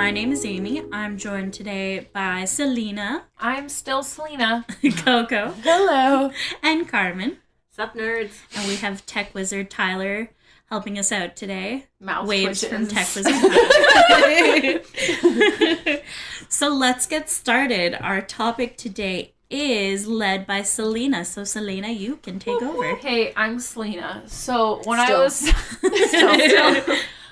My name is Amy. I'm joined today by Selena. I'm still Selena. Coco. Hello. And Carmen. Sup, nerds? And we have Tech Wizard Tyler helping us out today. Mouth Waves twitches. from Tech Wizard. So let's get started. Our topic today is led by Selena. So Selena, you can take over. Hey, I'm Selena. So when Still. I was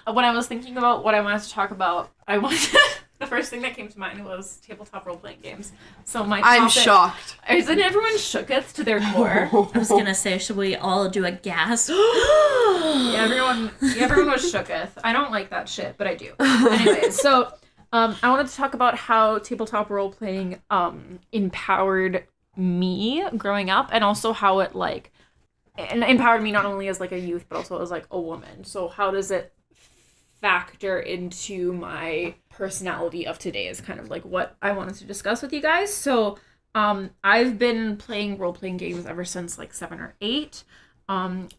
when I was thinking about what I wanted to talk about, the first thing that came to mind was tabletop role-playing games. So my topic, I'm shocked. Isn't everyone shooketh to their core? I was gonna say, should we all do a gasp? Everyone was shooketh. I don't like that shit, but I do. Anyway, so I wanted to talk about how tabletop role-playing empowered me growing up, and also how it empowered me not only as like a youth, but also as like a woman. So how does it factor into my personality of today is kind of like what I wanted to discuss with you guys. So I've been playing role-playing games ever since like 7 or 8.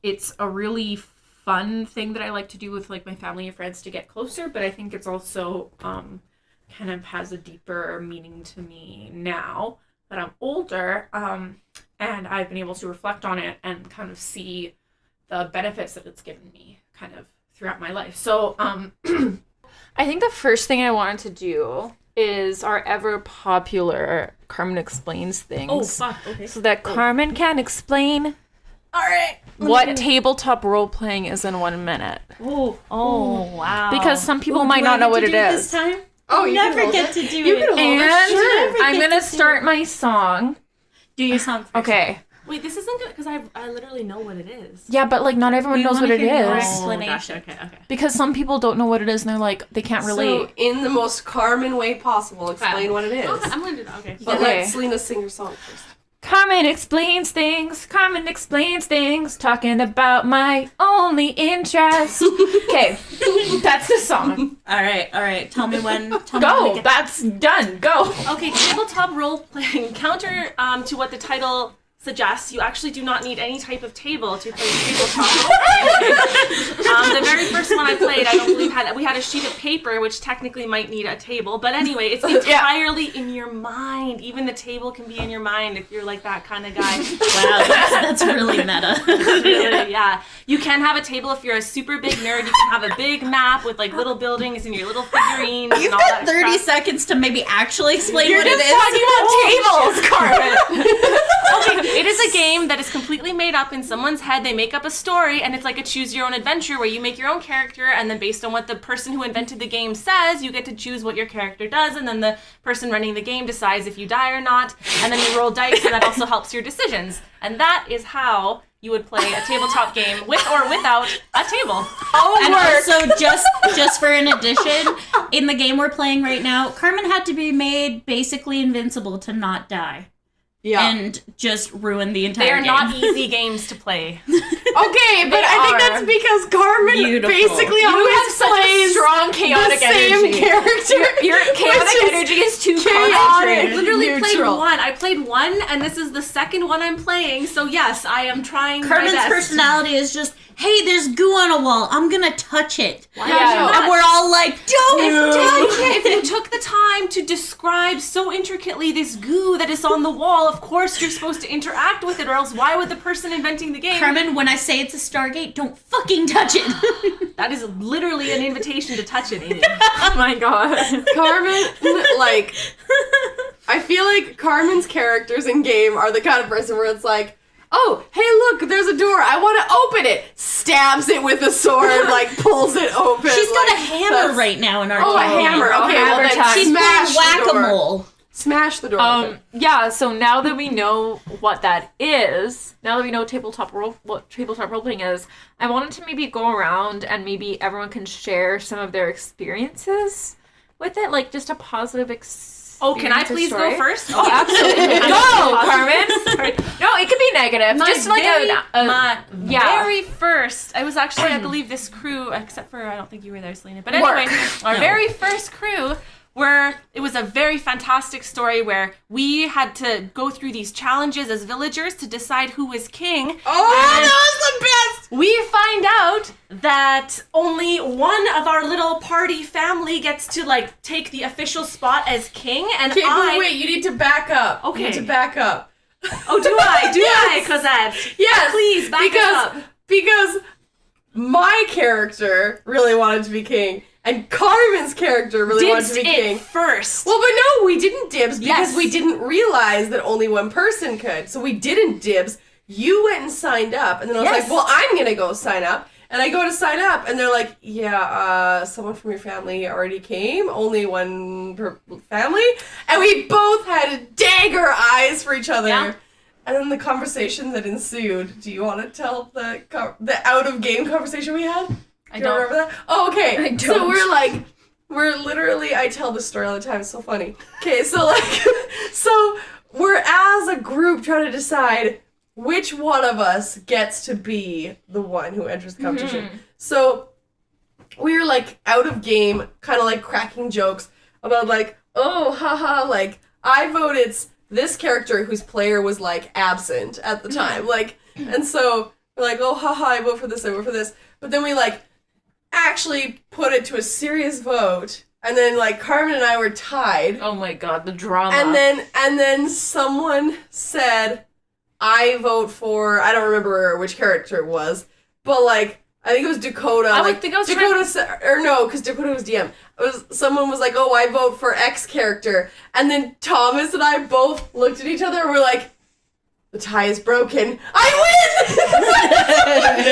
It's a really fun thing that I like to do with like my family and friends to get closer, but I think it's also kind of has a deeper meaning to me now that I'm older, and I've been able to reflect on it and kind of see the benefits that it's given me kind of throughout my life. So I think the first thing I wanted to do is our ever popular Carmen Explains Things. Oh, fuck. Okay. So that Carmen can explain All right. what tabletop role-playing is in 1 minute. Oh, wow. Because some people might not know what it is. This time? Oh, you never can hold get it. to do You it. can hold And it. Sure. I'm going to start my song. Do your song first. Okay. Wait, this isn't good because I literally know what it is. Yeah, but like not everyone We knows wanna what it hear your is. explanation. Okay. Because some people don't know what it is and they're like, they can't relate. So, in the most Carmen way possible, explain what it is. Okay, I'm going to do that. Okay. But Okay. let Selena sing her song first. Carmen explains things. Carmen explains things. Talking about my only interest. Okay, that's the song. All right. Tell me when. Go. That's done. Go. Okay, tabletop role-playing. Counter to what the title suggests, you actually do not need any type of table to play tabletop role-playing. The very first one I played, I don't believe we had a sheet of paper, which technically might need a table. But anyway, it's entirely in your mind. Even the table can be in your mind if you're like that kind of guy. Wow, that's really meta. Really, yeah. You can have a table if you're a super big nerd. You can have a big map with like little buildings and your little figurines. You've and all got that 30 stuff. seconds to maybe actually explain You're what it just is. talking about tables, Carmen. Okay, it is a game that is completely made up in someone's head. They make up a story, and it's like a choose-your-own-adventure where you make your own character, and then based on what the person who invented the game says, you get to choose what your character does, and then the person running the game decides if you die or not, and then you roll dice, and that also helps your decisions. And that is how you would play a tabletop game with or without a table. And also, just for an addition, in the game we're playing right now, Carmen had to be made basically invincible to not die. Yeah. And just ruin the entire They are game. not easy games to play. Okay, but I think are. that's because Carmen Beautiful. basically You always have such a plays strong the chaotic same energy. character. Your chaotic Which is energy is too chaotic. concentrated. Literally played Neutral. one. I played one, and this is the second one I'm playing. So yes, I am trying Carmen's my best. personality is just, hey, there's goo on a wall. I'm gonna touch it. Yeah. And we're all like, don't touch If it. you took the time to describe so intricately this goo that is on the wall, of course you're supposed to interact with it, or else why would the person inventing the game? Carmen, when I say it's a Stargate, don't fucking touch it. That is literally an invitation to touch it, Amy. Oh my god. Carmen, like, I feel like Carmen's characters in game are the kind of person where it's like, oh, hey, look, there's a door. I want to open it. Stabs it with a sword, like, pulls it open. She's got like, a hammer that's- right now in our Oh, a game. hammer. Okay, well, hammer then time. She's smash playing the door. whack-a-mole. Smash the door open. Yeah, so now that we know what that is, now that we know what tabletop role-playing is, I wanted to maybe go around and maybe everyone can share some of their experiences with it, like just a positive experience. Oh, can I please story. go first? Oh, absolutely. Go, Carmen. No, it could be negative. Just like my yeah. very first. I was actually, I believe, this crew, except for I don't think you were there, Selena. But anyway, our very first crew where it was a very fantastic story where we had to go through these challenges as villagers to decide who was king. Oh, And that was the best! we find out that only one of our little party family gets to like take the official spot as king, and Okay, but wait, you need to back up. Okay. You need to back up. Oh, do I? Do Yes. I, Cosette? Yes! Please, back because, it up. Because my character really wanted to be king, and Carmen's character really wanted to Dibs be it king. first. Well, but no, we didn't dibs because Yes. we didn't realize that only one person could. So we didn't dibs. You went and signed up, and then I was Yes. like, well, I'm gonna go sign up. And I go to sign up, and they're like, yeah, someone from your family already came, only one per family. And we both had dagger eyes for each other. Yeah. And then the conversation that ensued, do you want to tell the out-of-game conversation we had? I Do you remember that? Oh, okay. I So don't. we're literally, I tell this story all the time, it's so funny. Okay, so so we're as a group trying to decide which one of us gets to be the one who enters the competition. So we were like out of game, kind of like cracking jokes about like, oh, haha, like I voted this character whose player was like absent at the time. Like, and so we're like, oh, haha, I vote for this, I vote for this. But then we like actually put it to a serious vote. And then like Carmen and I were tied. Oh my god, the drama. And then someone said, I vote for, I don't remember which character it was, but like, I think it was Dakota. I would like, think I was Dakota said, or no, because Dakota was DM. Someone was like, oh, I vote for X character. And then Thomas and I both looked at each other and we're like, the tie is broken. I win!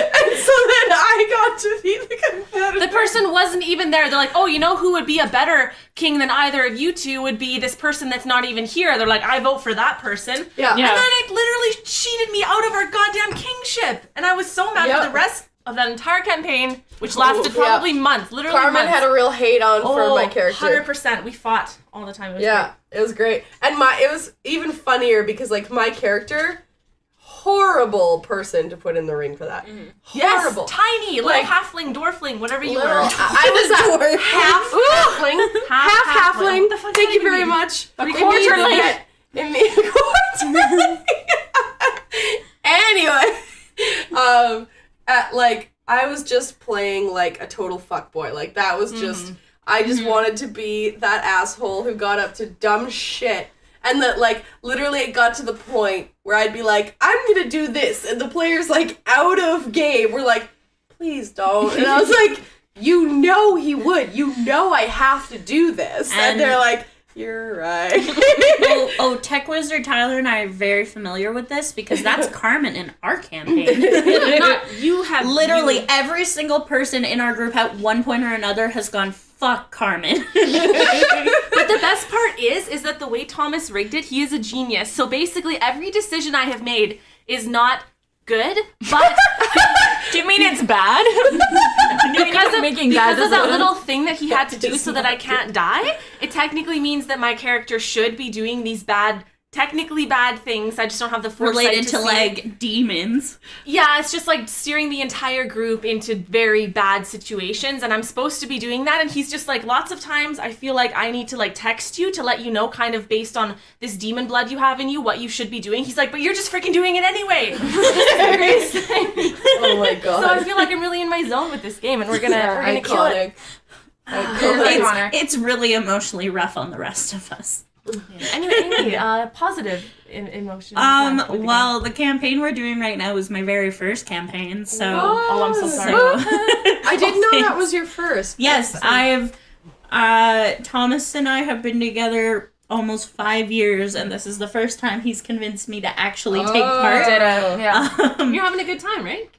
And so then I got to be the competitor. the person wasn't even there. They're like, oh, you know who would be a better king than either of you two would be this person that's not even here. They're like, I vote for that person. Yeah. And then it literally cheated me out of our goddamn kingship. And I was so mad for the rest of that entire campaign, which lasted probably months, literally Carmen months. had a real hate on for my character. 100%. We fought all the time. It was Yeah, it was great. And it was even funnier because like my character, horrible person to put in the ring for that. Horrible. Yes, tiny, little Like, halfling, dwarfling, whatever you Little, were. I was a half halfling. Half halfling. What the fuck Thank does you that very mean? much. A It quarterling. means that- It means anyway, I was just playing like a total fuckboy. Like that was just I just wanted to be that asshole who got up to dumb shit. And that, like, literally it got to the point where I'd be like, I'm gonna do this. And the players, like, out of game were like, please don't. And I was like, you know he would. You know I have to do this. And they're like, you're right. Tech Wizard Tyler and I are very familiar with this because that's Carmen in our campaign. You have Literally every single person in our group at one point or another has gone, fuck Carmen. But the best part is that the way Thomas rigged it, he is a genius. So basically every decision I have made is not good, but Do you mean it's bad? because of making bad that decisions. little thing that he had to do so that I can't die, it technically means that my character should be doing these technically bad things. I just don't have the foresight Related to see. like demons. Yeah, it's just like steering the entire group into very bad situations, and I'm supposed to be doing that, and he's just like, lots of times I feel like I need to like text you to let you know kind of based on this demon blood you have in you what you should be doing. He's like, but you're just freaking doing it anyway. Oh my god. So I feel like I'm really in my zone with this game, and we're gonna kill it. It's really emotionally rough on the rest of us. Anyway, positive emotions. Well, the campaign we're doing right now is my very first campaign, so... Oh, I'm so sorry. I didn't know that was your first. Yes, Thomas and I have been together almost 5 years, and this is the first time he's convinced me to actually take part. Yeah. You're having a good time, right?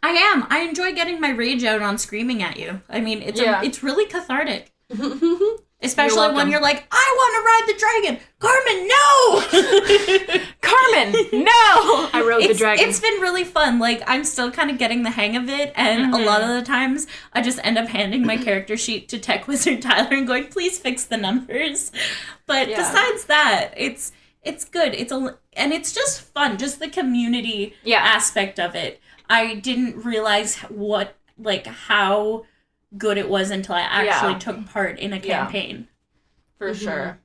I am. I enjoy getting my rage out on screaming at you. I mean, it's really cathartic. Especially when you're like, I want to ride the dragon! Carmen, no! Carmen, no! I rode the dragon. It's been really fun. Like, I'm still kind of getting the hang of it, and a lot of the times, I just end up handing my character sheet to Tech Wizard Tyler and going, please fix the numbers. But besides that, it's good. And it's just fun, just the community aspect of it. I didn't realize how good it was until I actually took part in a campaign. for sure.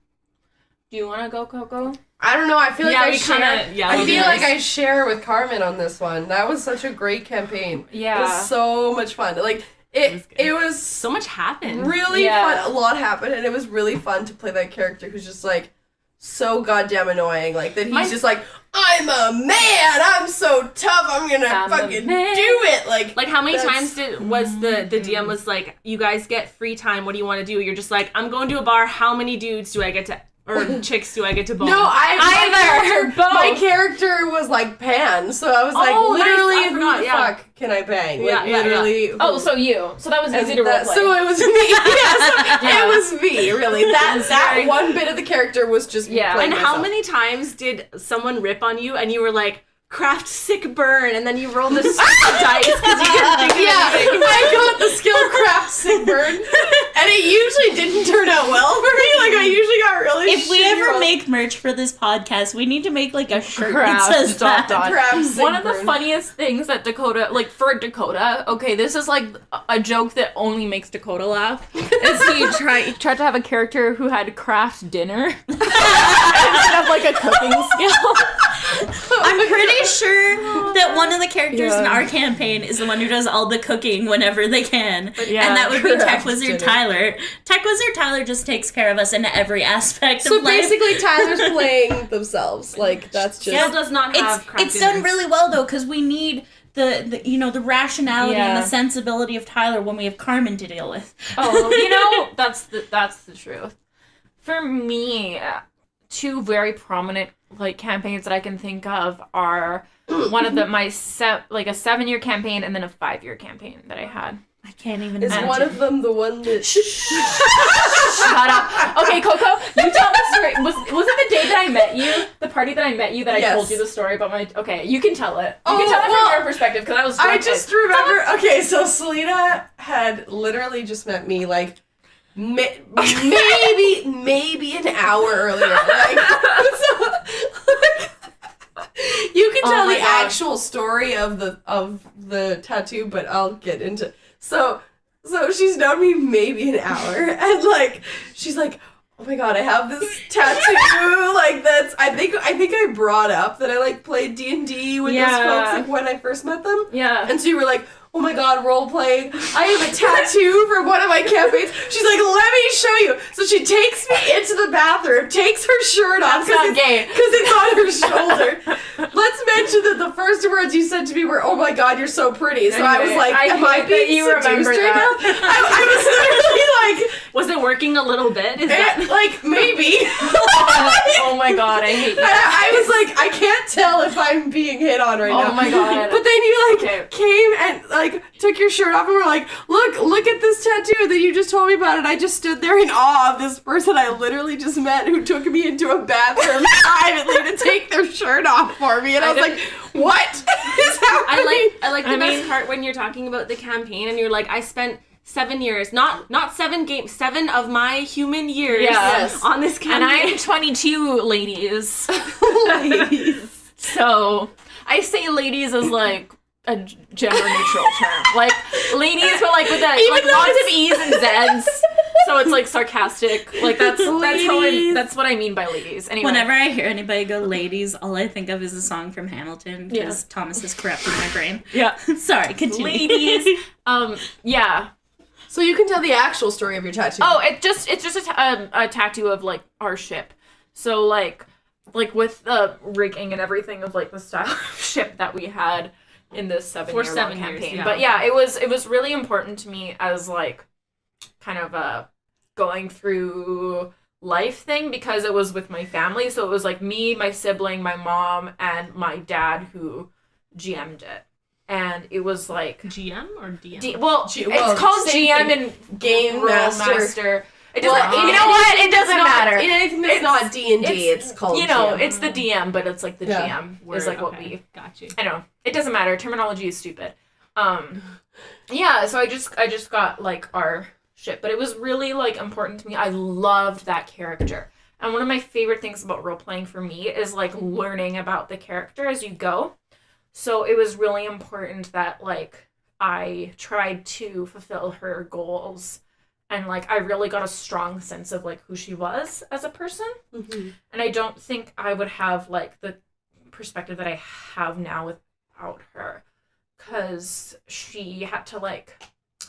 Do you want to go, Coco? I don't know. I feel like I feel like I I share with Carmen on this one. That was such a great campaign. Yeah. It was so much fun. Like, it was so much happened. Really fun. A lot happened, and it was really fun to play that character who's just, like, so goddamn annoying. Like, that he's just like, I'm a man! I'm so tough! I'm gonna fucking do it! Like how many times was the DM was like, you guys get free time, what do you want to do? You're just like, I'm going to a bar, how many dudes do I get to... or chicks do I get to bone? No, my character was like Pan, so I was like, literally, who the fuck can I bang? Like, literally. Yeah. Oh, so you. So that was easy to roleplay. So it was me. It was me, really. That one bit of the character was just me playing And how many times did someone rip on you and you were like, craft sick burn, and then you rolled this dice because you couldn't think of anything. I got the skill craft sick burn, and it usually didn't turn out well for me. Like, I usually got really If we ever make merch for this podcast, we need to make, like, a shirt that says that. One of the funniest things that Dakota, like, for Dakota, okay, this is, like, a joke that only makes Dakota laugh, is he tried to have a character who had craft dinner instead of, like, a cooking skill. I'm pretty sure that one of the characters in our campaign is the one who does all the cooking whenever they can. And that would be Tech Wizard Tyler. Tech Wizard Tyler just takes care of us in every aspect of life. So basically Tyler's playing themselves. Like, that's just... Still does not have craft It's dinner. done really well, though, because we need the the rationality and the sensibility of Tyler when we have Carmen to deal with. Oh, that's the truth. For me, two very prominent like campaigns that I can think of are one of a 7-year campaign and then a 5-year campaign that I had. I can't even Is imagine. one of them the one that... Shut up. Okay, Coco, you tell the story. Was it the day that I met you? The party that I met you that I told you the story about my... Okay, you can tell it. You can tell it from your perspective, because I was drunk. I just remember... Okay, so Selena had literally just met me, like, maybe an hour earlier. Like, you can tell the actual story of the tattoo, but I'll get into... So she's known me maybe an hour, and, like, she's like, oh my god, I have this tattoo, like, that's... I think I brought up that I, like, played D&D with those folks, like, when I first met them. Yeah. And so you were like, oh my god, role-playing. I have a tattoo from one of my campaigns. She's like, let me show you. So she takes me into the bathroom, takes her shirt off. That's not gay. Because it's on her shoulder. Let's mention that the first words you said to me were, oh my god, you're so pretty. So anyway, I was like, am I being seduced right now? I was literally like... Was it working a little bit? Like, maybe. Oh my god, I hate you. I was like, I can't tell if I'm being hit on right now. Oh my god. But then you, like, came and, like, took your shirt off and were like, look at this tattoo that you just told me about. And I just stood there in awe of this person I literally just met who took me into a bathroom privately to take their shirt off for me. And I was like, what is happening? I like the best part when you're talking about the campaign and you're like, I spent 7 years, not 7 games, 7 of my human years on this campaign. And I'm 22, ladies. Ladies. So, I say ladies as, like, a gender neutral term. Like, ladies, but, like, with that, like, lots of E's and Z's. So it's, like, sarcastic. Like, that's what I mean by ladies. Anyway. Whenever I hear anybody go ladies, all I think of is a song from Hamilton, because Thomas is corrupting my brain. Yeah. Sorry, continue. Ladies. Yeah. So you can tell the actual story of your tattoo. Oh, it's just a tattoo of, like, our ship. So, like with the rigging and everything of, like, the style of ship that we had in this 7-year long campaign. But yeah, it was really important to me as, like, kind of a going through life thing, because it was with my family. So it was, like, me, my sibling, my mom, and my dad who GM'd it. And it was like... GM or DM? It's called GM and Game Master. It doesn't, you know what? It doesn't matter. In anything that's not D&D, it's called GM. It's the DM, but it's like the GM is like what we... Got you. I know. It doesn't matter. Terminology is stupid. Yeah, so I just got, like, our ship. But it was really, like, important to me. I loved that character. And one of my favorite things about role-playing for me is, like, learning about the character as you go. So it was really important that, like, I tried to fulfill her goals And, like, I really got a strong sense of, like, who she was as a person. Mm-hmm. And I don't think I would have, like, the perspective that I have now without her. Because she had to, like,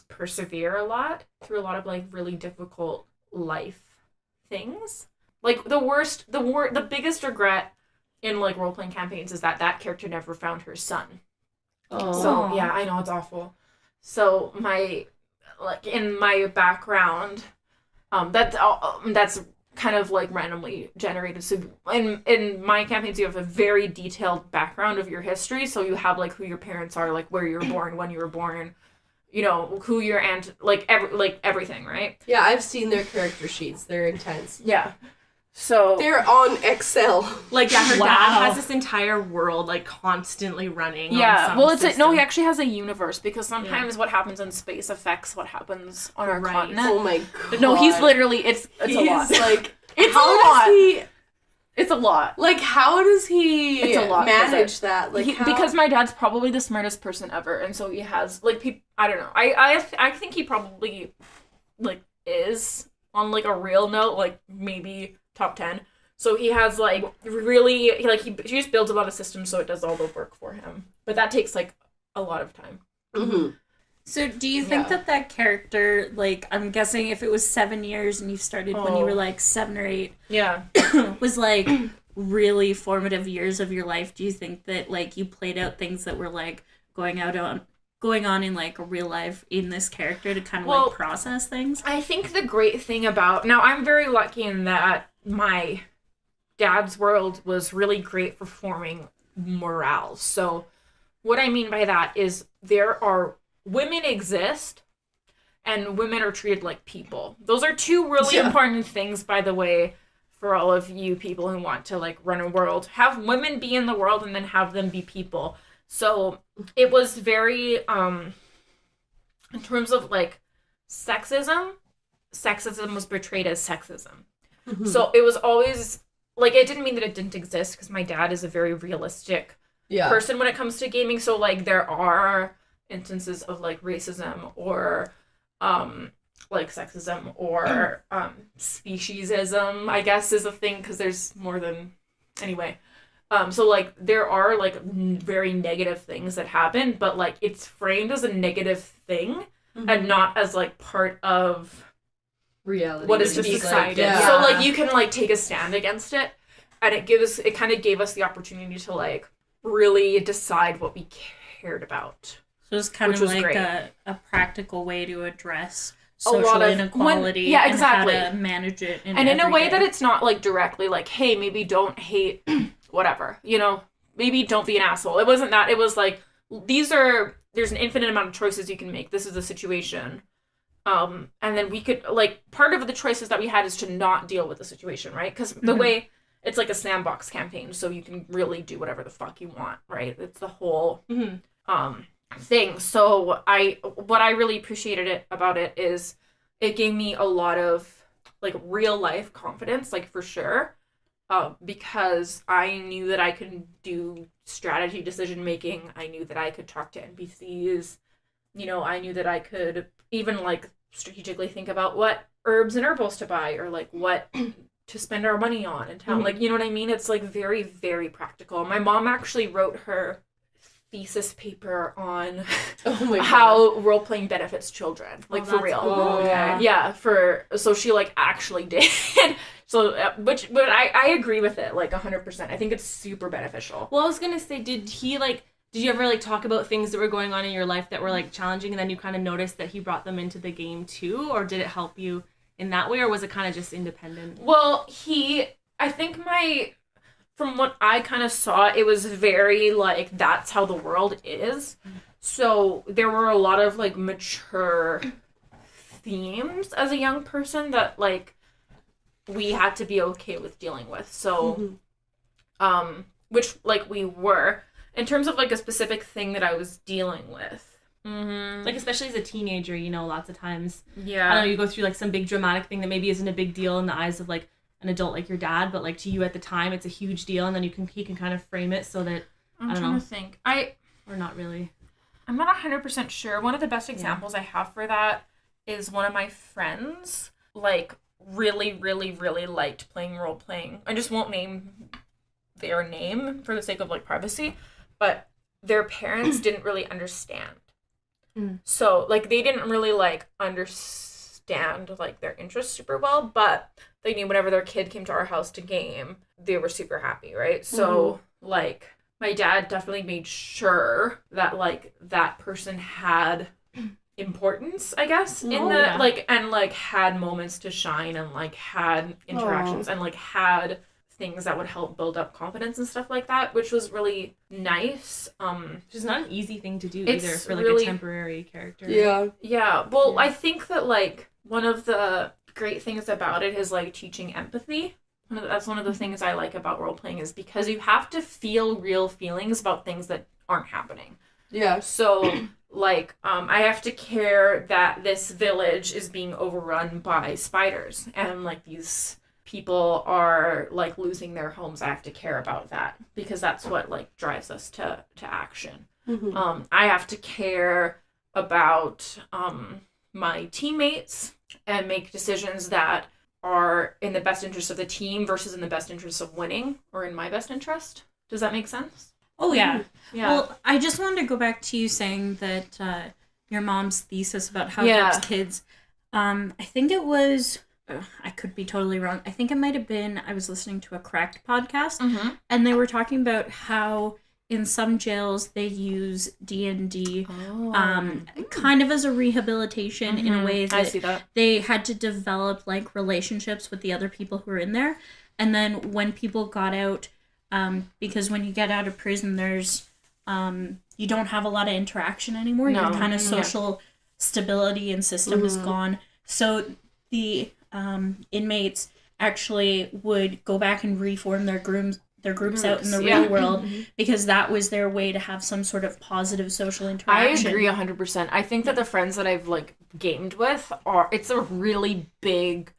persevere a lot through a lot of, like, really difficult life things. Like, the biggest regret in, like, role-playing campaigns is that character never found her son. Oh. So, yeah, I know, it's awful. So, in my background, that's kind of, like, randomly generated. So, in my campaigns, you have a very detailed background of your history. So, you have, like, who your parents are, like, where you were born, when you were born, you know, who your aunt, everything, right? Yeah, I've seen their character sheets. They're intense. Yeah. So they're on Excel. Like, yeah, her Wow. dad has this entire world, like, constantly running. yeah, on well, some he system. actually has a universe, because sometimes what happens in space affects what happens on our Right. continent. Oh my god. No, he's literally, it's a lot. Like, It's how a lot. does he, It's a lot. like, how does he It's a lot, manage that? Like, Because my dad's probably the smartest person ever, and so he has, like, people, I don't know. I think he probably, like, is, on, like, a real note, like, maybe top 10. So he has, like, really, he just builds a lot of systems so it does all the work for him. But that takes, like, a lot of time. Mm-hmm. So do you think that character, like, I'm guessing if it was 7 years and you started when you were, like, 7 or 8, Yeah. was, like, really formative years of your life? Do you think that, like, you played out things that were, like, going on in, like, real life in this character to kind of, like, process things? I think the great thing about... Now, I'm very lucky in that my dad's world was really great for forming morale. So what I mean by that is women exist and women are treated like people. Those are two really important things, by the way, for all of you people who want to, like, run a world. Have women be in the world and then have them be people. So it was very, in terms of, like, sexism was portrayed as sexism. Mm-hmm. So it was always, like, it didn't mean that it didn't exist, because my dad is a very realistic person when it comes to gaming. So, like, there are instances of, like, racism or, like, sexism or, speciesism, I guess, is a thing, because there's more than, anyway. So, like, there are, like, very negative things that happen, but, like, it's framed as a negative thing and not as, like, part of reality. what is to be decided. expected. So, like, you can, like, take a stand against it, and it kind of gave us the opportunity to, like, really decide what we cared about. So it's kind of like great. a practical way to address A lot social of- inequality yeah, exactly. and how to manage it And in a every way day. that it's not, like, directly, like, hey, maybe don't hate whatever, you know? Maybe don't be an asshole. It wasn't that. It was, like, there's an infinite amount of choices you can make. This is the situation. And then we could, like, part of the choices that we had is to not deal with the situation, right? Because the way, it's like a sandbox campaign, so you can really do whatever the fuck you want, right? It's the whole, thing. So what I really appreciated about it is it gave me a lot of, like, real life confidence, like, for sure, because I knew that I could do strategy decision making. I knew that I could talk to NPCs. You know, I knew that I could even, like, strategically think about what herbs and herbals to buy, or, like, what to spend our money on in town. Like, you know what I mean? It's, like, very, very practical. My mom actually wrote her thesis paper on how role-playing benefits children, like, for real. Cool. Okay. Yeah, so she, like, actually did. So, but I agree with it, like, 100%. I think it's super beneficial. Well, I was gonna say, did you ever, like, talk about things that were going on in your life that were, like, challenging, and then you kind of noticed that he brought them into the game too, or did it help you in that way, or was it kind of just independent? Well, I think from what I kind of saw, it was very, like, that's how the world is. So there were a lot of, like, mature themes as a young person that, like, we had to be okay with dealing with. So, which, like, we were. In terms of, like, a specific thing that I was dealing with. Like, especially as a teenager, you know, lots of times, Yeah. I don't know, you go through, like, some big dramatic thing that maybe isn't a big deal in the eyes of, like, an adult like your dad, but, like, to you at the time, it's a huge deal, and then he can kind of frame it so that, I'm I don't trying know. to think. or not really. I'm not 100% sure. One of the best examples I have for that is one of my friends, like, really, really, really liked playing role-playing. I just won't name their name for the sake of, like, privacy, but their parents didn't really understand. So, like, they didn't really, like, understand, like, their interests super well, but they knew whenever their kid came to our house to game, they were super happy, right? So, like, my dad definitely made sure that, like, that person had importance, I guess, in the, like, and, like, had moments to shine and, like, had interactions and, like, had things that would help build up confidence and stuff like that, which was really nice. Which is not an easy thing to do It's either for, like, really, a temporary character. Yeah. Well, I think that, like, one of the great things about it is, like, teaching empathy. That's one of the things I like about role-playing, is because you have to feel real feelings about things that aren't happening. Yeah. So, like, I have to care that this village is being overrun by spiders, and, like, these people are, like, losing their homes. I have to care about that, because that's what, like, drives us to action. I have to care about my teammates and make decisions that are in the best interest of the team versus in the best interest of winning, or in my best interest. Does that make sense? Oh, yeah. Yeah. Well, I just wanted to go back to you saying that your mom's thesis about how it helps kids. I think it was, I could be totally wrong. I think it might have been, I was listening to a Cracked podcast, and they were talking about how in some jails they use D&D kind of as a rehabilitation in a way that, I see that they had to develop, like, relationships with the other people who were in there. And then when people got out, because when you get out of prison, there's you don't have a lot of interaction anymore. Your kind of social stability and system is gone. So the inmates actually would go back and reform their groups out in the real world, because that was their way to have some sort of positive social interaction. I agree 100%. I think that the friends that I've, like, gamed with it's a really big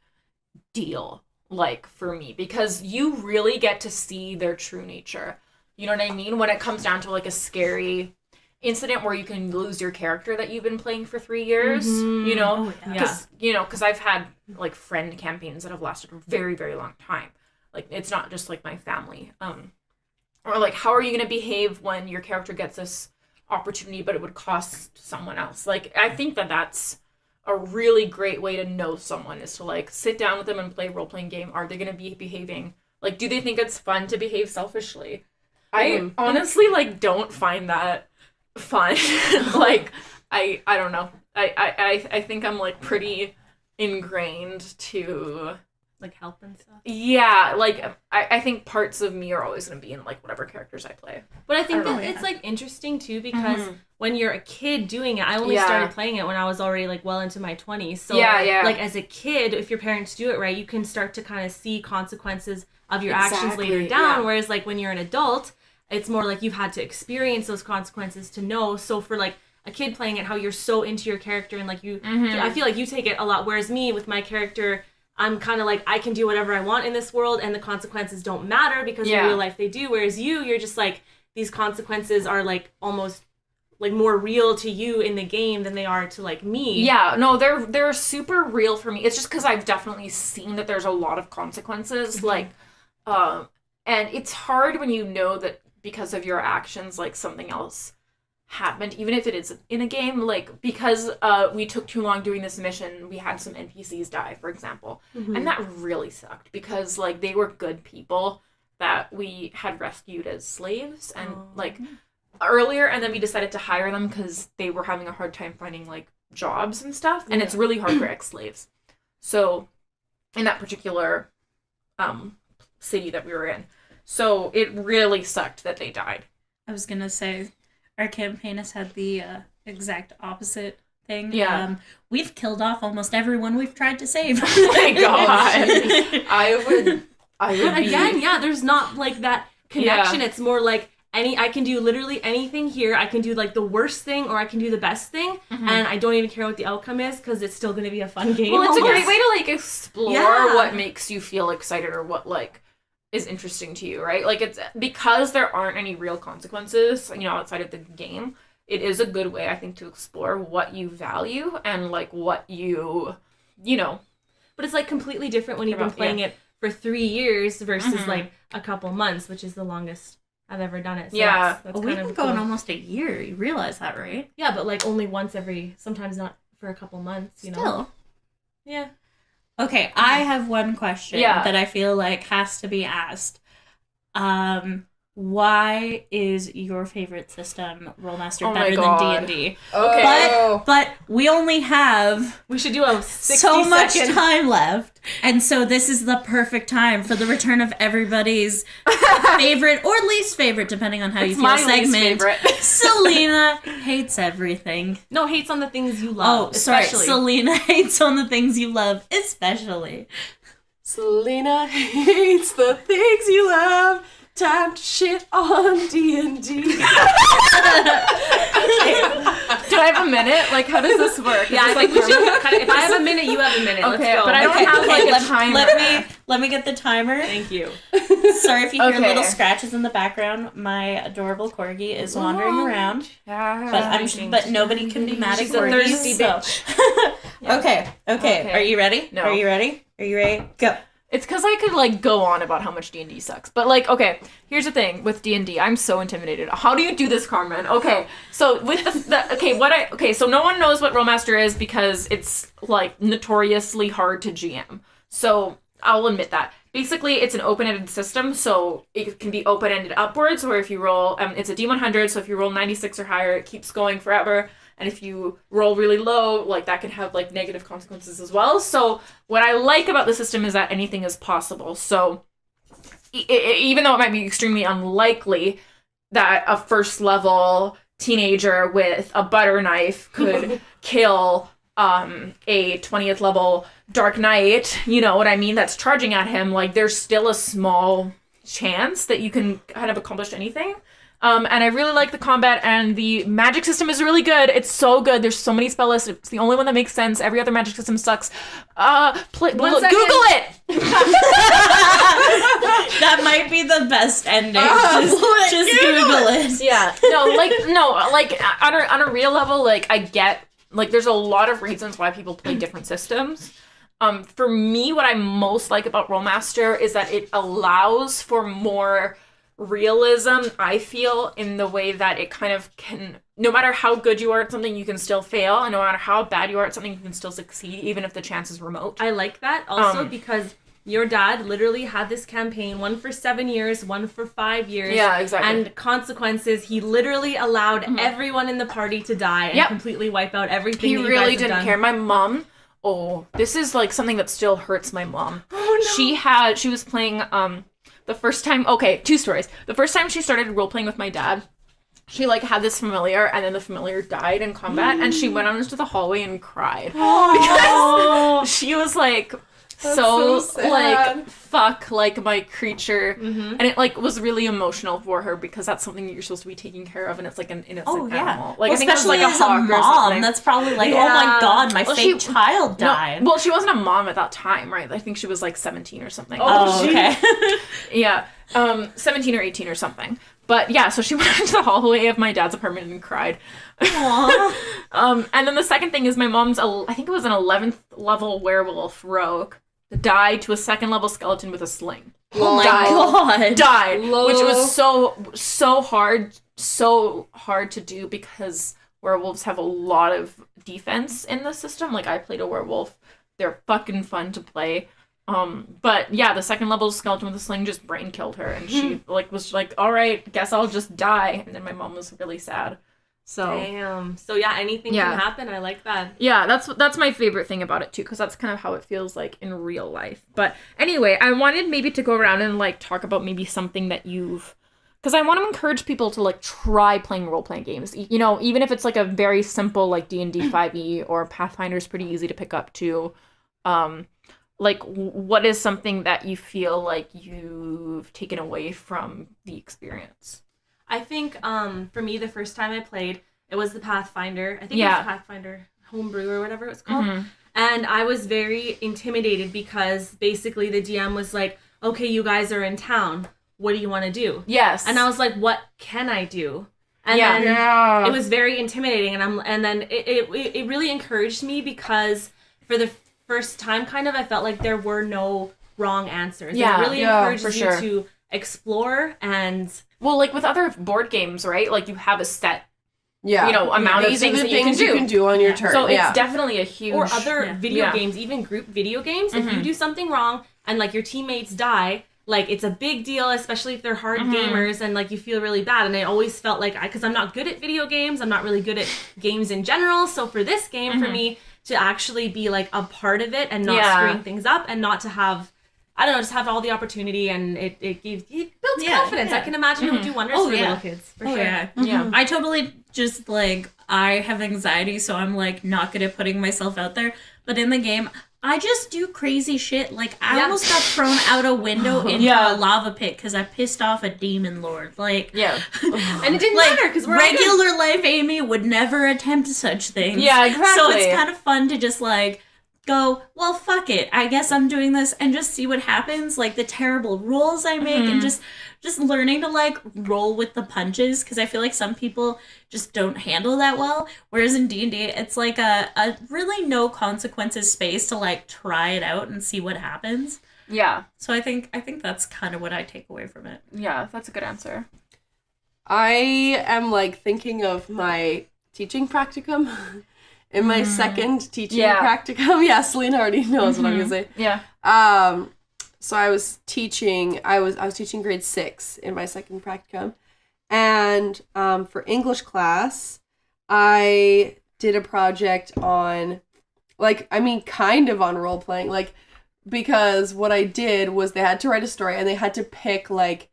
deal, like, for me, because you really get to see their true nature. You know what I mean? When it comes down to, like, a scary incident where you can lose your character that you've been playing for 3 years, you know? Because I've had, like, friend campaigns that have lasted a very, very long time. Like, it's not just, like, my family. Or, like, how are you going to behave when your character gets this opportunity but it would cost someone else? Like, I think that that's a really great way to know someone, is to, like, sit down with them and play a role-playing game. Are they going to be behaving? Like, do they think it's fun to behave selfishly? I honestly, like, don't find that fun. Like, I don't know. I think I'm, like, pretty ingrained to, like, help and stuff. Yeah, like, I think parts of me are always going to be in, like, whatever characters I play. But I think that it's, like, interesting, too, because when you're a kid doing it, I only started playing it when I was already, like, well into my 20s. So, like, as a kid, if your parents do it right, you can start to kind of see consequences of your actions later down. Whereas, like, when you're an adult, it's more like you've had to experience those consequences to know. So for, like, a kid playing it, how you're so into your character and, like, you, I feel like you take it a lot. Whereas me, with my character, I'm kind of like, I can do whatever I want in this world and the consequences don't matter, because in real life they do. Whereas you're just like, these consequences are, like, almost, like, more real to you in the game than they are to, like, me. Yeah, no, they're super real for me. It's just because I've definitely seen that there's a lot of consequences, like, and it's hard when you know that because of your actions, like, something else happened, even if it is in a game. Like, because we took too long doing this mission, we had some NPCs die, for example, and that really sucked, because, like, they were good people that we had rescued as slaves, and like, earlier, and then we decided to hire them because they were having a hard time finding, like, jobs and stuff, and it's really hard for ex-slaves. So in that particular city that we were in, so it really sucked that they died. I was gonna say, our campaign has had the exact opposite thing. Yeah. We've killed off almost everyone we've tried to save. Oh my god. I would But again, be... there's not, like, that connection. Yeah. It's more like, I can do literally anything here. I can do, like, the worst thing, or I can do the best thing, and I don't even care what the outcome is, because it's still going to be a fun game. Well, it's almost. a great way to, like, explore what makes you feel excited, or what, like, is interesting to you, right? Like, it's because there aren't any real consequences, you know, outside of the game. it is a good way, I think, to explore what you value and like what you know. But it's like completely different when you've been playing it for 3 years versus like a couple months, which is the longest I've ever done it. So that's we've been going almost a year. You realize that, right? Yeah, but like only once sometimes not for a couple months, you know? Still. Yeah. Okay, I have one question that I feel like has to be asked. Why is your favorite system, Rolemaster, better than D&D? Okay. But we only have we should do a 60 so much time left. And so this is the perfect time for the return of everybody's favorite or least favorite, depending on how you feel, segment. Selena hates everything. No, hates on the things you love. Oh, sorry. Selena hates on the things you love, especially. Selena hates the things you love. Time to shit on D&D. Do I have a minute? Like, how does this work? Yeah, I think we should cut it. If I have a minute, you have a minute. Okay, let's go. But I don't have like a timer. Let me get the timer. Thank you. Sorry if you hear little scratches in the background. My adorable corgi is wandering around. But nobody can be mad at corgis. Okay. Are you ready? No. Are you ready? Go. It's because I could, like, go on about how much D&D sucks. But, like, okay, here's the thing with D&D. I'm so intimidated. How do you do this, Carmen? Okay, so with so no one knows what Rolemaster is because it's, like, notoriously hard to GM. So I'll admit that. Basically, it's an open-ended system, so it can be open-ended upwards, where if you roll, it's a D100, so if you roll 96 or higher, it keeps going forever. And if you roll really low, like, that can have, like, negative consequences as well. So what I like about the system is that anything is possible. So even though it might be extremely unlikely that a first-level teenager with a butter knife could kill a 20th level Dark Knight, you know what I mean, that's charging at him, like, there's still a small chance that you can kind of accomplish anything. And I really like the combat, and the magic system is really good. It's so good. There's so many spell lists. It's the only one that makes sense. Every other magic system sucks. Google it! That might be the best ending. Just Google it. Yeah. On a real level, like, I get, like, there's a lot of reasons why people play different systems. For me, what I most like about Rolemaster is that it allows for more realism, I feel, in the way that it kind of can, no matter how good you are at something, you can still fail, and no matter how bad you are at something, you can still succeed, even if the chance is remote. I like that also because your dad literally had this campaign, one for 7 years, one for 5 years. Yeah, exactly. And consequences, he literally allowed everyone in the party to die and completely wipe out everything. He really didn't care. My mom, this is like something that still hurts my mom. Oh no. She was playing the first time, two stories. The first time she started role-playing with my dad, she, like, had this familiar, and then the familiar died in combat, and she went out into the hallway and cried. Because she was, like, so like, fuck, like, my creature. And it, like, was really emotional for her, because that's something that you're supposed to be taking care of, and it's, like, an innocent animal. Like, well, I think especially it was, like, a hawk or something. That's probably like, oh my god, my fake child died. No, well, she wasn't a mom at that time, right? I think she was, like, 17 or something. Okay. Yeah. 17 or 18 or something. But yeah, so she went into the hallway of my dad's apartment and cried. Aww. And then the second thing is my mom's, I think it was an 11th level werewolf rogue, died to a 2nd level skeleton with a sling. Oh my god. Died. Which was so hard to do, because werewolves have a lot of defense in the system. Like, I played a werewolf. They're fucking fun to play. But yeah, the 2nd level skeleton with a sling just brain killed her, and she was like, all right, guess I'll just die. And then my mom was really sad. So damn. So yeah, anything can happen. I like that. Yeah, that's my favorite thing about it too, because that's kind of how it feels like in real life. But anyway, I wanted maybe to go around and, like, talk about maybe something that because I want to encourage people to, like, try playing role-playing games. You know, even if it's, like, a very simple, like, D&D 5e or Pathfinder's pretty easy to pick up too. Like, what is something that you feel like you've taken away from the experience? I think, for me, the first time I played, it was the Pathfinder. I think it was Pathfinder Homebrew or whatever it was called. And I was very intimidated because basically the DM was like, okay, you guys are in town. What do you want to do? Yes. And I was like, what can I do? And Yeah. then Yeah. it was very intimidating, and then it really encouraged me, because for the first time, kind of, I felt like there were no wrong answers. Yeah. It really Yeah, encourages for you sure. to explore and Well, like with other board games, right? Like you have a set, Yeah. you know, amount of These things are the that you can things you do. can do on your turn. So yeah. it's definitely a huge... or other video Yeah. games, even group video games. If you do something wrong and like your teammates die, like it's a big deal, especially if they're hard gamers, and like you feel really bad. And I always felt like, because I'm not good at video games, I'm not really good at games in general. So for this game, for me to actually be like a part of it and not screwing things up, and not to have, I don't know, just have all the opportunity, and it builds confidence. I can imagine it would do wonders for little kids. For sure. Yeah. I totally just, like, I have anxiety, so I'm, like, not good at putting myself out there. But in the game, I just do crazy shit. Like, I almost got thrown out a window into a lava pit because I pissed off a demon lord. Like, And it didn't like, matter, because we're all good. regular life Amy would never attempt such things. Yeah, exactly. So it's kind of fun to just, like, go, well, fuck it. I guess I'm doing this, and just see what happens. Like, the terrible rolls I make, and just learning to, like, roll with the punches, because I feel like some people just don't handle that well. Whereas in D&D, it's like a really no consequences space to, like, try it out and see what happens. Yeah. So I think that's kind of what I take away from it. Yeah, that's a good answer. I am like thinking of my teaching practicum. In my second teaching practicum. Yeah, Selena already knows what I'm gonna say. Yeah. So I was teaching grade 6 in my second practicum. And for English class, I did a project on, like, I mean, kind of on role playing, like, because what I did was they had to write a story and they had to pick, like,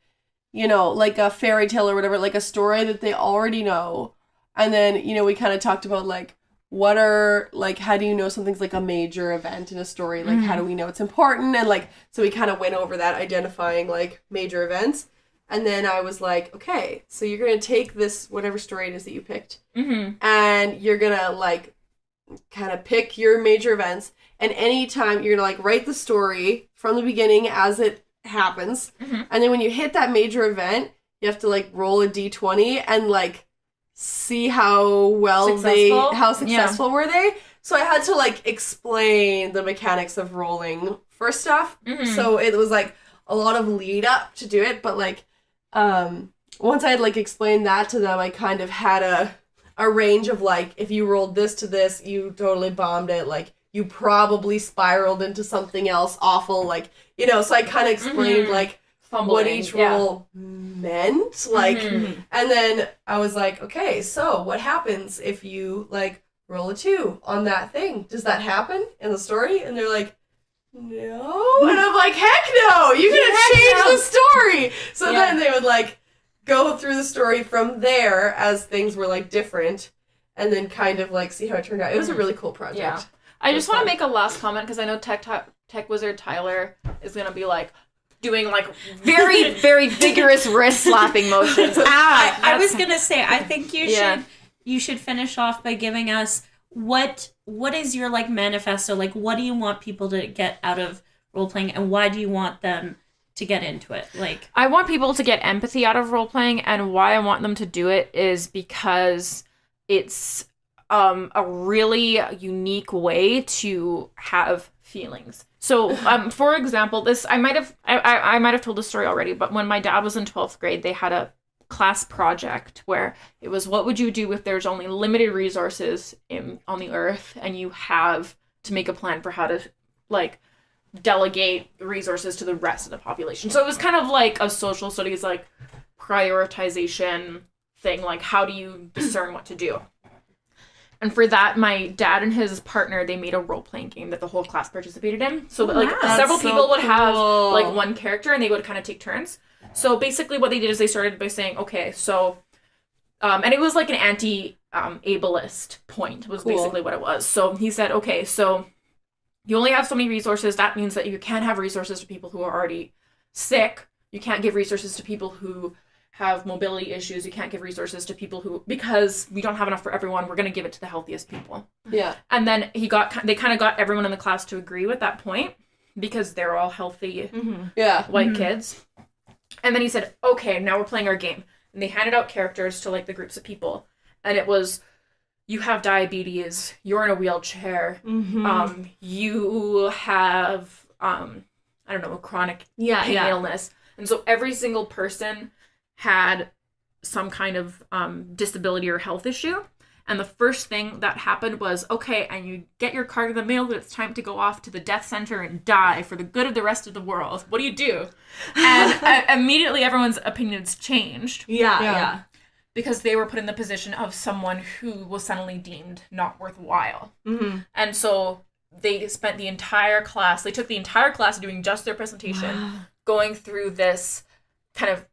you know, like a fairy tale or whatever, like a story that they already know. And then, you know, we kind of talked about, like, what are, like, how do you know something's, like, a major event in a story? Like, how do we know it's important? And, like, so we kind of went over that, identifying, like, major events. And then I was like, okay, so you're going to take this, whatever story it is that you picked, and you're going to, like, kind of pick your major events. And anytime you're going to, like, write the story from the beginning as it happens. And then when you hit that major event, you have to, like, roll a d20 and, like, see how well successful were they. So I had to, like, explain the mechanics of rolling for stuff. So it was, like, a lot of lead up to do it, but, like, once I had, like, explained that to them, I kind of had a range of, like, if you rolled this to this, you totally bombed it, like, you probably spiraled into something else awful, like, you know, so I kind of explained, like, what each role meant, like, and then I was like, okay, so what happens if you, like, roll a 2 on that thing? Does that happen in the story? And they're like, no. And I'm like, heck no, you're gonna change the story. So then they would, like, go through the story from there as things were, like, different, and then kind of, like, see how it turned out. It was a really cool project. Yeah. I just want to make a last comment, because I know Tech Wizard Tyler is gonna be, like, doing, like, very, very vigorous wrist slapping motions. I was gonna say, I think you should finish off by giving us what is your, like, manifesto, like, what do you want people to get out of role playing, and why do you want them to get into it? Like, I want people to get empathy out of role playing, and why I want them to do it is because it's a really unique way to have feelings. So, for example, this I might have told this story already, but when my dad was in 12th grade, they had a class project where it was, what would you do if there's only limited resources on the earth, and you have to make a plan for how to, like, delegate resources to the rest of the population. So it was kind of like a social studies, like, prioritization thing, like, how do you discern what to do? And for that, my dad and his partner, they made a role-playing game that the whole class participated in. So, like, several people would have, like, one character, and they would kind of take turns. So basically what they did is they started by saying, okay, so, and it was like an anti-ableist point, was basically what it was. So he said, okay, so you only have so many resources. That means that you can't have resources to people who are already sick. You can't give resources to people who have mobility issues. You can't give resources to people who, because we don't have enough for everyone, we're going to give it to the healthiest people. Yeah. And then they kind of got everyone in the class to agree with that point, because they're all healthy white kids. And then he said, okay, now we're playing our game. and they handed out characters to like the groups of people, and it was, you have diabetes, you're in a wheelchair, you have I don't know, a chronic pain illness, and so every single person had some kind of disability or health issue. And the first thing that happened was, okay, and you get your card in the mail that it's time to go off to the death center and die for the good of the rest of the world. What do? And immediately everyone's opinions changed. Yeah. Because they were put in the position of someone who was suddenly deemed not worthwhile. Mm-hmm. And so they spent the entire class, they took the entire class doing just their presentation, going through this kind of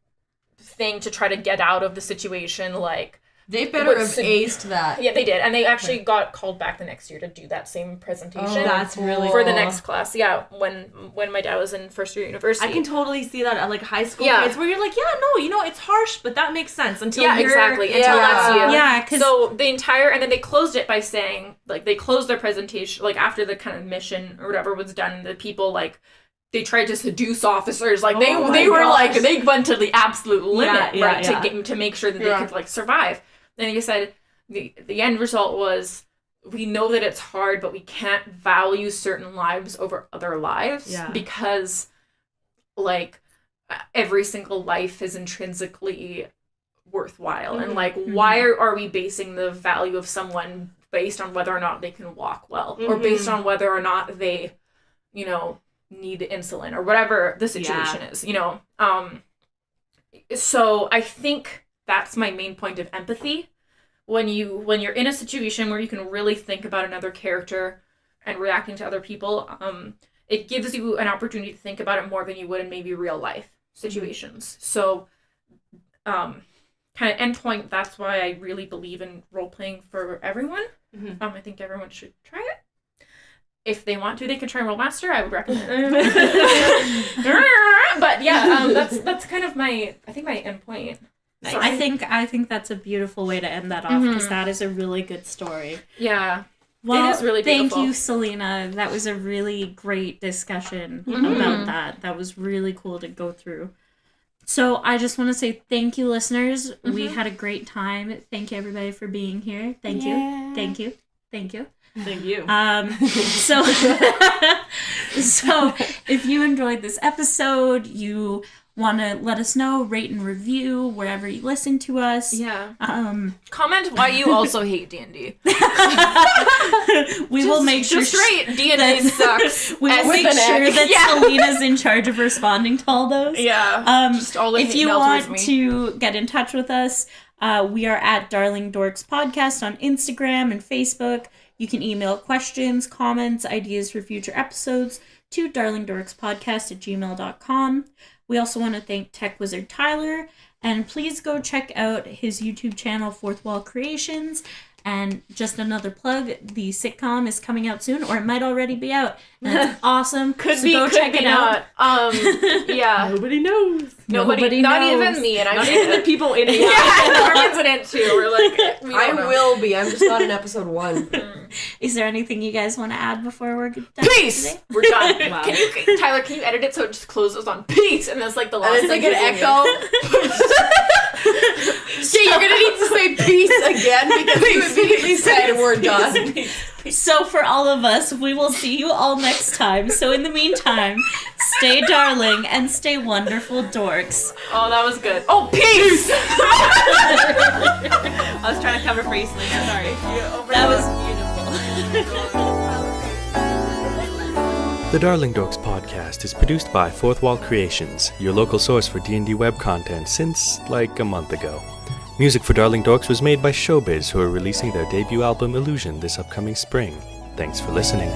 thing to try to get out of the situation, like, they better have aced that. Yeah, they did. And they actually got called back the next year to do that same presentation. Oh, that's really for cool. the next class. Yeah, when my dad was in first year university. I can totally see that at like high school kids where you're like, it's harsh, but that makes sense until you're... exactly. Until that's you. Yeah, so the entire... And then they closed it by saying, like, they closed their presentation, like, after the kind of mission or whatever was done, the people, like, they tried to seduce officers. Like, they were, like, they went to the absolute limit, to make sure that they could, like, survive. And like I said, the end result was, we know that it's hard, but we can't value certain lives over other lives because, like, every single life is intrinsically worthwhile. And, like, why are we basing the value of someone based on whether or not they can walk well or based on whether or not they, need insulin or whatever the situation is, So I think that's my main point of empathy. When you're in a situation where you can really think about another character and reacting to other people, it gives you an opportunity to think about it more than you would in maybe real life situations. So, kind of endpoint, that's why I really believe in role-playing for everyone. I think everyone should try it. If they want to, they can try Rolemaster. I would recommend it. But yeah, that's kind of my endpoint. Nice. I think that's a beautiful way to end that off, because that is a really good story. Yeah. Well, it is really beautiful. Thank you, Selena. That was a really great discussion about that. That was really cool to go through. So I just want to say thank you, listeners. We had a great time. Thank you, everybody, for being here. Thank you. Thank you. Thank you. Thank you. So if you enjoyed this episode, you want to let us know, rate and review wherever you listen to us. Yeah. Comment why you also hate D&D. We will make sure straight D&D sucks. We will make sure that Selena's in charge of responding to all those. Yeah. Just all if you want to get in touch with us, we are at Darling Dorks Podcast on Instagram and Facebook. You can email questions, comments, ideas for future episodes to darlingdorkspodcast@gmail.com. We also want to thank Tech Wizard Tyler, and please go check out his YouTube channel, Fourth Wall Creations. And just another plug, the sitcom is coming out soon, or it might already be out. And it's awesome. Go check it out. Yeah. Nobody knows. Nobody not knows. Even me, and I'm not even the people in it. Norman's in it too. We're like, I will be. I'm just not in episode 1. Is there anything you guys want to add before we're done? Peace! Today? We're done. Wow. Tyler, can you edit it so it just closes on peace? And that's like the last thing. And it's like an echo. Okay, you're gonna need to say peace again because you immediately said we're done. So for all of us, we will see you all next time. So in the meantime, stay darling and stay wonderful, dorks. Oh, that was good. Oh, peace! I was trying to cover for you, Selena. Sorry. That was beautiful. The Darling Dorks podcast is produced by Fourth Wall Creations, your local source for D&D web content since, like, a month ago. Music for Darling Dorks was made by Showbiz, who are releasing their debut album Illusion this upcoming spring. Thanks for listening.